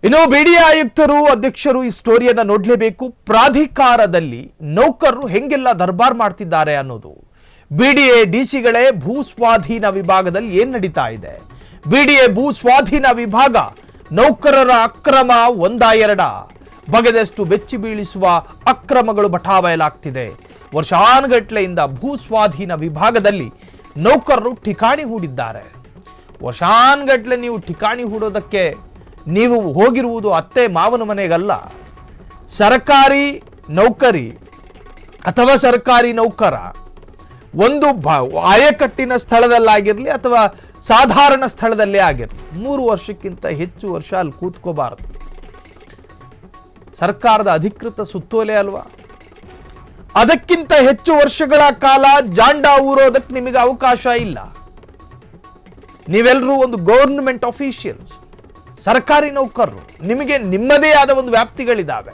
ಇನ್ನು ಬಿಡಿಎ ಆಯುಕ್ತರು ಅಧ್ಯಕ್ಷರು ಈ ಸ್ಟೋರಿಯನ್ನ ನೋಡಲೇಬೇಕು. ಪ್ರಾಧಿಕಾರದಲ್ಲಿ ನೌಕರರು ಹೆಂಗೆಲ್ಲ ದರ್ಬಾರ್ ಮಾಡ್ತಿದ್ದಾರೆ ಅನ್ನೋದು. ಬಿಡಿಎ ಡಿಸಿಗಳೇ ಭೂ ಸ್ವಾಧೀನ ವಿಭಾಗದಲ್ಲಿ ಏನ್ ನಡೀತಾ ಇದೆ? ಬಿಡಿಎ ಭೂ ಸ್ವಾಧೀನ ವಿಭಾಗ ನೌಕರರ ಅಕ್ರಮ ಒಂದ ಬಗೆದಷ್ಟು ಬೆಚ್ಚಿ ಬೀಳಿಸುವ ಅಕ್ರಮಗಳು ಬಟಾಬಯಲಾಗ್ತಿದೆ. ವರ್ಷಾನುಗಟ್ಲೆಯಿಂದ ಭೂ ಸ್ವಾಧೀನ ವಿಭಾಗದಲ್ಲಿ ನೌಕರರು ಠಿಕಾಣಿ ಹೂಡಿದ್ದಾರೆ. ವರ್ಷಾನುಗಟ್ಲೆ ನೀವು ಠಿಕಾಣಿ ಹೂಡೋದಕ್ಕೆ ನೀವು ಹೋಗಿರುವುದು ಅತ್ತೆ ಮಾವನ ಮನೆಗಲ್ಲ. ಸರ್ಕಾರಿ ನೌಕರಿ ಅಥವಾ ಸರ್ಕಾರಿ ನೌಕರ ಒಂದು ಆಯಕಟ್ಟಿನ ಸ್ಥಳದಲ್ಲಾಗಿರಲಿ ಅಥವಾ ಸಾಧಾರಣ ಸ್ಥಳದಲ್ಲೇ ಆಗಿರಲಿ 3 ವರ್ಷಕ್ಕಿಂತ ಹೆಚ್ಚು ವರ್ಷ ಅಲ್ಲಿ ಕೂತ್ಕೋಬಾರದು. ಸರ್ಕಾರದ ಅಧಿಕೃತ ಸುತ್ತೋಲೆ ಅಲ್ವಾ? ಅದಕ್ಕಿಂತ ಹೆಚ್ಚು ವರ್ಷಗಳ ಕಾಲ ಜಾಂಡ ಊರೋದಕ್ಕೆ ನಿಮಗೆ ಅವಕಾಶ ಇಲ್ಲ. ನೀವೆಲ್ಲರೂ ಒಂದು ಗವರ್ನಮೆಂಟ್ ಆಫೀಷಿಯಲ್ಸ್, ಸರ್ಕಾರಿ ನೌಕರರು, ನಿಮಗೆ ನಿಮ್ಮದೇ ಆದ ಒಂದು ವ್ಯಾಪ್ತಿಗಳಿದ್ದಾವೆ.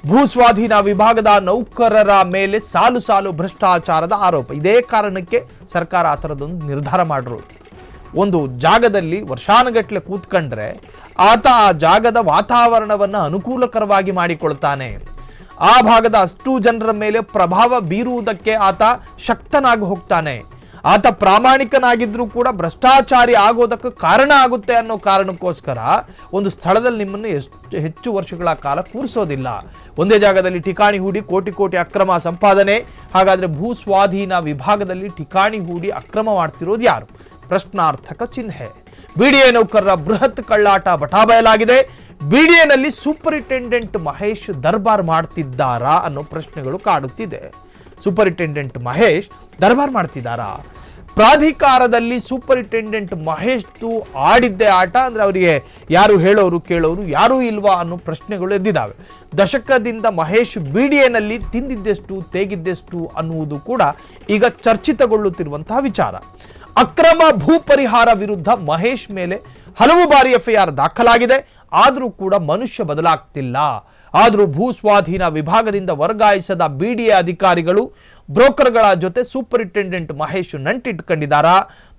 ಭೂ ಸ್ವಾಧೀನ ವಿಭಾಗದ ನೌಕರರ ಮೇಲೆ ಸಾಲು ಸಾಲು ಭ್ರಷ್ಟಾಚಾರದ ಆರೋಪ. ಇದೇ ಕಾರಣಕ್ಕೆ ಸರ್ಕಾರ ಆ ಥರದೊಂದು ನಿರ್ಧಾರ ಮಾಡಿರೋದು. ಒಂದು ಜಾಗದಲ್ಲಿ ವರ್ಷಾನುಗಟ್ಟಲೆ ಕೂತ್ಕೊಂಡ್ರೆ ಆತ ಆ ಜಾಗದ ವಾತಾವರಣವನ್ನು ಅನುಕೂಲಕರವಾಗಿ ಮಾಡಿಕೊಳ್ತಾನೆ. ಆ ಭಾಗದ ಅಷ್ಟು ಜನರ ಮೇಲೆ ಪ್ರಭಾವ ಬೀರುವುದಕ್ಕೆ ಆತ ಶಕ್ತನಾಗಿ ಹೋಗ್ತಾನೆ. ಆತ ಪ್ರಾಮಾಣಿಕನಾಗಿದ್ರೂ ಕೂಡ ಭ್ರಷ್ಟಾಚಾರಿ ಆಗೋದಕ್ಕೆ ಕಾರಣ ಆಗುತ್ತೆ ಅನ್ನೋ ಕಾರಣಕ್ಕೋಸ್ಕರ ಒಂದು ಸ್ಥಳದಲ್ಲಿ ನಿಮ್ಮನ್ನು ಹೆಚ್ಚು ವರ್ಷಗಳ ಕಾಲ ಕೂರಿಸೋದಿಲ್ಲ. ಒಂದೇ ಜಾಗದಲ್ಲಿ ಠಿಕಾಣಿ ಹೂಡಿ ಕೋಟಿ ಕೋಟಿ ಅಕ್ರಮ ಸಂಪಾದನೆ. ಹಾಗಾದ್ರೆ ಭೂ ಸ್ವಾಧೀನ ವಿಭಾಗದಲ್ಲಿ ಠಿಕಾಣಿ ಹೂಡಿ ಅಕ್ರಮ ಮಾಡ್ತಿರೋದು ಯಾರು? ಪ್ರಶ್ನಾರ್ಥಕ ಚಿಹ್ನೆ. ಬಿಡಿಎ ನೌಕರರ ಬೃಹತ್ ಕಳ್ಳಾಟ ಬಟಾಬಯಲಾಗಿದೆ. ಬಿಡಿಎನಲ್ಲಿ ಸೂಪರಿಂಟೆಂಡೆಂಟ್ ಮಹೇಶ್ ದರ್ಬಾರ್ ಮಾಡ್ತಿದ್ದಾರಾ ಅನ್ನೋ ಪ್ರಶ್ನೆಗಳು ಕಾಡುತ್ತಿದೆ. ಸೂಪರಿಂಟೆಂಡೆಂಟ್ ಮಹೇಶ್ ದರ್ಬಾರ್ ಮಾಡ್ತಿದ್ದಾರಾ? ಪ್ರಾಧಿಕಾರದಲ್ಲಿ ಸೂಪರಿಂಟೆಂಡೆಂಟ್ ಮಹೇಶ್ದು ಆಡಿದ್ದೇ ಆಟ ಅಂದ್ರೆ ಅವರಿಗೆ ಯಾರು ಹೇಳೋರು ಕೇಳೋರು ಯಾರೂ ಇಲ್ವಾ ಅನ್ನೋ ಪ್ರಶ್ನೆಗಳು ಎದ್ದಿದ್ದಾವೆ. ದಶಕದಿಂದ ಮಹೇಶ್ ಬಿಡಿಎನಲ್ಲಿ ತಿಂದಿದ್ದೆಷ್ಟು ತೇಗಿದ್ದೆಷ್ಟು ಅನ್ನುವುದು ಕೂಡ ಈಗ ಚರ್ಚಿತಗೊಳ್ಳುತ್ತಿರುವಂತಹ ವಿಚಾರ. ಅಕ್ರಮ ಭೂ ಪರಿಹಾರ ವಿರುದ್ಧ ಮಹೇಶ್ ಮೇಲೆ ಹಲವು ಬಾರಿ ಎಫ್ಐಆರ್ ದಾಖಲಾಗಿದೆ. ಆದರೂ ಕೂಡ ಮನುಷ್ಯ ಬದಲಾಗ್ತಿಲ್ಲ. ಆದರೂ ಭೂ ಸ್ವಾಧೀನ ವಿಭಾಗದಿಂದ ವರ್ಗಾಯಿಸದ ಬಿಡಿಎ ಅಧಿಕಾರಿಗಳು ಬ್ರೋಕರ್ಗಳ ಜೊತೆ ಸೂಪರಿಂಟೆಂಡೆಂಟ್ ಮಹೇಶ್ ನಂಟಿಟ್ಕೊಂಡಿದ್ದಾರಾ?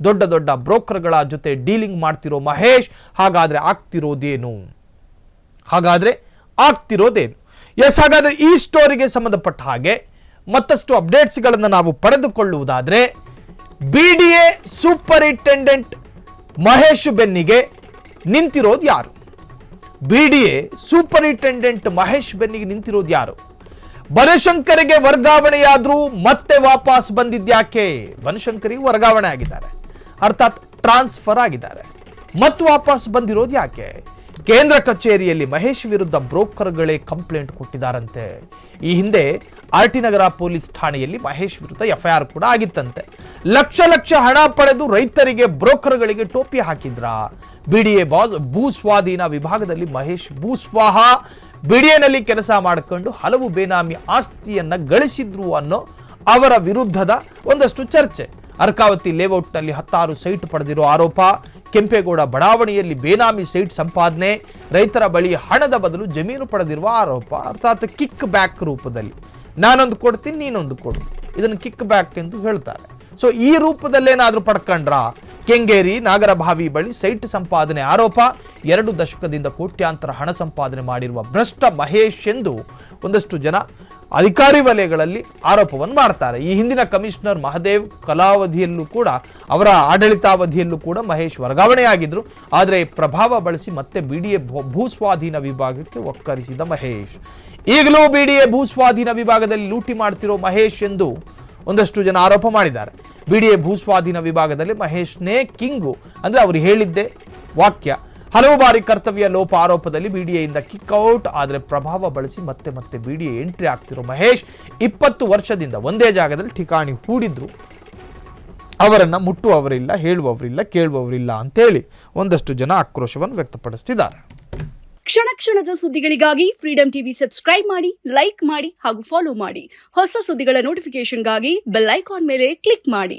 ದೊಡ್ಡ ದೊಡ್ಡ ಬ್ರೋಕರ್ಗಳ ಜೊತೆ ಡೀಲಿಂಗ್ ಮಾಡ್ತಿರೋ ಮಹೇಶ್ ಹಾಗಾದ್ರೆ ಆಗ್ತಿರೋದೇನು? ಎಸ್, ಹಾಗಾದ್ರೆ ಈ ಸ್ಟೋರಿಗೆ ಸಂಬಂಧಪಟ್ಟ ಹಾಗೆ ಮತ್ತಷ್ಟು ಅಪ್ಡೇಟ್ಸ್ಗಳನ್ನು ನಾವು ಪಡೆದುಕೊಳ್ಳುವುದಾದ್ರೆ, ಬಿಡಿಎ ಸೂಪರಿಂಟೆಂಡೆಂಟ್ ಮಹೇಶ್ ಬೆನ್ನಿಗೆ ನಿಂತಿರೋದು ಯಾರು? ಬಿಡಿಎ ಸೂಪರಿಂಟೆಂಡೆಂಟ್ ಮಹೇಶ್ ಬೆನ್ನಿಗೆ ನಿಂತಿರೋದು ಯಾರು? ಬನಶಂಕರಿಗೆ ವರ್ಗಾವಣೆಯಾದ್ರೂ ಮತ್ತೆ ವಾಪಸ್ ಬಂದಿದ್ಯಾಕೆ? ಬನಶಂಕರಿಗೆ ವರ್ಗಾವಣೆ ಆಗಿದ್ದಾರೆ, ಅರ್ಥಾತ್ ಟ್ರಾನ್ಸ್ಫರ್ ಆಗಿದ್ದಾರೆ. ಮತ್ತೆ ವಾಪಸ್ ಬಂದಿರೋದು ಯಾಕೆ? ಕೇಂದ್ರ ಕಚೇರಿಯಲ್ಲಿ ಮಹೇಶ್ ವಿರುದ್ಧ ಬ್ರೋಕರ್ಗಳೇ ಕಂಪ್ಲೇಂಟ್ ಕೊಟ್ಟಿದ್ದಾರಂತೆ. ಈ ಹಿಂದೆ ಆರ್ಟಿ ನಗರ ಪೊಲೀಸ್ ಠಾಣೆಯಲ್ಲಿ ಮಹೇಶ್ ವಿರುದ್ಧ ಎಫ್ಐಆರ್ ಕೂಡ ಆಗಿತ್ತಂತೆ. ಲಕ್ಷ ಲಕ್ಷ ಹಣ ಪಡೆದು ರೈತರಿಗೆ ಬ್ರೋಕರ್ಗಳಿಗೆ ಟೋಪಿ ಹಾಕಿದ್ರ. ಬಿಡಿಎ ಭೂ ಸ್ವಾಧೀನ ವಿಭಾಗದಲ್ಲಿ ಮಹೇಶ್ ಭೂಸ್ವಾಹ ಬಿಡಿಎನಲ್ಲಿ ಕೆಲಸ ಮಾಡಿಕೊಂಡು ಹಲವು ಬೇನಾಮಿ ಆಸ್ತಿಯನ್ನ ಗಳಿಸಿದ್ರು ಅನ್ನೋ ಅವರ ವಿರುದ್ಧದ ಒಂದಷ್ಟು ಚರ್ಚೆ. ಅರ್ಕಾವತಿ ಲೇಔಟ್ನಲ್ಲಿ 16 ಸೈಟ್ ಪಡೆದಿರೋ ಆರೋಪ, ಕೆಂಪೇಗೌಡ ಬಡಾವಣೆಯಲ್ಲಿ ಬೇನಾಮಿ ಸೈಟ್ ಸಂಪಾದನೆ, ರೈತರ ಬಳಿ ಹಣದ ಬದಲು ಜಮೀನು ಪಡೆದಿರುವ ಆರೋಪ, ಅರ್ಥಾತ್ ಕಿಕ್ ಬ್ಯಾಕ್ ರೂಪದಲ್ಲಿ ನಾನೊಂದು ಕೊಡ್ತೀನಿ ನೀನೊಂದು ಕೊಡು, ಇದನ್ನು ಕಿಕ್ ಬ್ಯಾಕ್ ಎಂದು ಹೇಳ್ತಾರೆ. ಸೊ ಈ ರೂಪದಲ್ಲೇನಾದ್ರೂ ಪಡ್ಕೊಂಡ್ರ? ಕೆಂಗೇರಿ ನಾಗರಭಾವಿ ಬಳಿ ಸೈಟ್ ಸಂಪಾದನೆ ಆರೋಪ, 2 ದಶಕದಿಂದ ಕೋಟ್ಯಾಂತರ ಹಣ ಸಂಪಾದನೆ ಮಾಡಿರುವ ಭ್ರಷ್ಟ ಮಹೇಶ್ ಎಂದು ಒಂದಷ್ಟು ಜನ ಅಧಿಕಾರಿ ವಲಯಗಳಲ್ಲಿ ಆರೋಪವನ್ನು ಮಾಡ್ತಾರೆ. ಈ ಹಿಂದಿನ ಕಮಿಷನರ್ ಮಹದೇವ್ ಕಾಲಾವಧಿಯಲ್ಲೂ ಕೂಡ, ಅವರ ಆಡಳಿತಾವಧಿಯಲ್ಲೂ ಕೂಡ ಮಹೇಶ್ ವರ್ಗಾವಣೆಯಾಗಿದ್ರು. ಆದರೆ ಪ್ರಭಾವ ಬಳಸಿ ಮತ್ತೆ ಬಿಡಿಎ ಭೂಸ್ವಾಧೀನ ವಿಭಾಗಕ್ಕೆ ಒಕ್ಕರಿಸಿದ ಮಹೇಶ್ ಈಗಲೂ ಬಿಡಿಎ ಭೂಸ್ವಾಧೀನ ವಿಭಾಗದಲ್ಲಿ ಲೂಟಿ ಮಾಡ್ತಿರೋ ಮಹೇಶ್ ಎಂದು ಒಂದಷ್ಟು ಜನ ಆರೋಪ ಮಾಡಿದ್ದಾರೆ. ಬಿಡಿಎ ಭೂಸ್ವಾಧೀನ ವಿಭಾಗದಲ್ಲಿ ಮಹೇಶ್ನೇ ಕಿಂಗು ಅಂದ್ರೆ ಅವರು ಹೇಳಿದ್ದೆ ವಾಕ್ಯ. ಹಲವು ಬಾರಿ ಕರ್ತವ್ಯ ಲೋಪ ಆರೋಪದಲ್ಲಿ ಬಿಡಿಎಯಿಂದ ಕಿಕ್ಔಟ್ ಆದರೆ ಪ್ರಭಾವ ಬಳಸಿ ಮತ್ತೆ ಮತ್ತೆ ಬಿಡಿಎ ಎಂಟ್ರಿ ಆಗ್ತಿರೋ ಮಹೇಶ್ 20 ವರ್ಷದಿಂದ ಒಂದೇ ಜಾಗದಲ್ಲಿ ಠಿಕಾಣಿ ಹೂಡಿದ್ರು. ಅವರನ್ನ ಮುಟ್ಟುವವರಿಲ್ಲ, ಹೇಳುವವರಿಲ್ಲ, ಕೇಳುವವರಿಲ್ಲ ಅಂತೇಳಿ ಒಂದಷ್ಟು ಜನ ಆಕ್ರೋಶವನ್ನು ವ್ಯಕ್ತಪಡಿಸ್ತಿದ್ದಾರೆ. ಕ್ಷಣ ಕ್ಷಣದ ಸುದ್ದಿಗಳಿಗಾಗಿ ಫ್ರೀಡಂ ಟಿವಿ ಸಬ್ಸ್ಕ್ರೈಬ್ ಮಾಡಿ, ಲೈಕ್ ಮಾಡಿ ಹಾಗೂ ಫಾಲೋ ಮಾಡಿ. ಹೊಸ ಸುದ್ದಿಗಳ ನೋಟಿಫಿಕೇಶನ್ಗಾಗಿ ಬೆಲ್ ಐಕಾನ್ ಮೇಲೆ ಕ್ಲಿಕ್ ಮಾಡಿ.